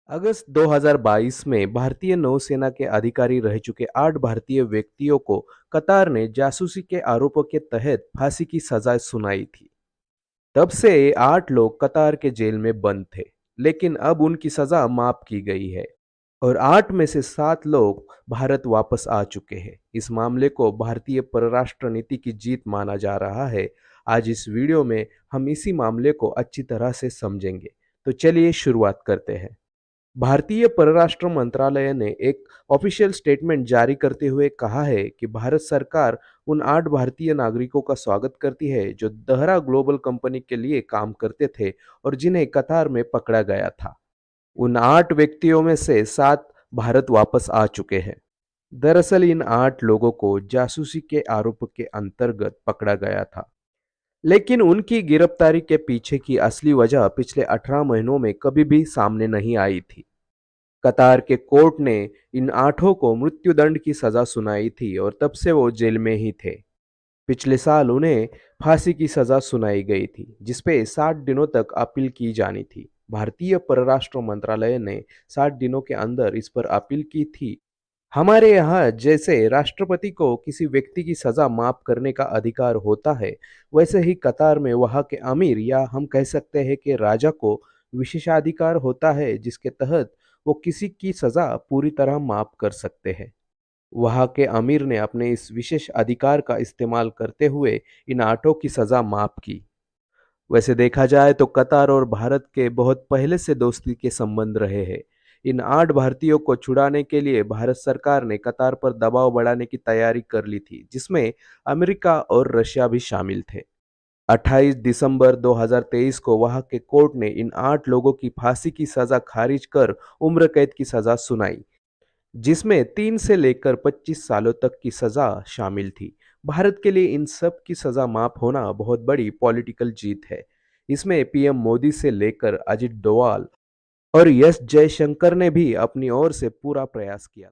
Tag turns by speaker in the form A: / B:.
A: अगस्त 2022 में भारतीय नौसेना के अधिकारी रह चुके 8 भारतीय व्यक्तियों को कतार ने जासूसी के आरोपों के तहत फांसी की सजा सुनाई थी। तब से 8 लोग कतार के जेल में बंद थे, लेकिन अब उनकी सजा माफ की गई है और 8 में से 7 लोग भारत वापस आ चुके हैं। इस मामले को भारतीय परराष्ट्र नीति की जीत माना जा रहा है। आज इस वीडियो में हम इसी मामले को अच्छी तरह से समझेंगे। तो चलिए शुरुआत करते हैं। भारतीय परराष्ट्र मंत्रालय ने एक ऑफिशियल स्टेटमेंट जारी करते हुए कहा है कि भारत सरकार उन 8 भारतीय नागरिकों का स्वागत करती है जो दहरा ग्लोबल कंपनी के लिए काम करते थे और जिन्हें कतार में पकड़ा गया था। उन 8 व्यक्तियों में से 7 भारत वापस आ चुके हैं। दरअसल इन 8 लोगों को जासूसी के आरोप के अंतर्गत पकड़ा गया था, लेकिन उनकी गिरफ्तारी के पीछे की असली वजह पिछले 18 महीनों में कभी भी सामने नहीं आई थी। कतार के कोर्ट ने इन 8 को मृत्युदंड की सजा सुनाई थी और तब से वो जेल में ही थे। पिछले साल उन्हें फांसी की सजा सुनाई गई थी, जिसपे 60 दिनों तक अपील की जानी थी। भारतीय परराष्ट्र मंत्रालय ने 60 दिनों के अंदर इस पर अपील की थी। हमारे यहाँ जैसे राष्ट्रपति को किसी व्यक्ति की सजा माफ करने का अधिकार होता है, वैसे ही कतार में वहाँ के अमीर या हम कह सकते हैं कि राजा को विशेषाधिकार होता है, जिसके तहत वो किसी की सजा पूरी तरह माफ कर सकते हैं। वहाँ के अमीर ने अपने इस विशेष अधिकार का इस्तेमाल करते हुए इन 8 की सजा माफ की। वैसे देखा जाए तो कतार और भारत के बहुत पहले से दोस्ती के संबंध रहे हैं। इन 8 भारतीयों को छुड़ाने के लिए भारत सरकार ने कतार पर दबाव बढ़ाने की तैयारी कर ली थी, जिसमें अमेरिका और रशिया भी शामिल थे। 28 दिसंबर 2023 को वहां के कोर्ट ने इन 8 लोगों की फांसी की सजा खारिज कर उम्र कैद की सजा सुनाई, जिसमें 3 से लेकर 25 सालों तक की सजा शामिल थी। भारत के लिए इन सब की सजा माफ होना बहुत बड़ी पॉलिटिकल जीत है। इसमें पीएम मोदी से लेकर अजित डोवाल और एस जयशंकर ने भी अपनी ओर से पूरा प्रयास किया।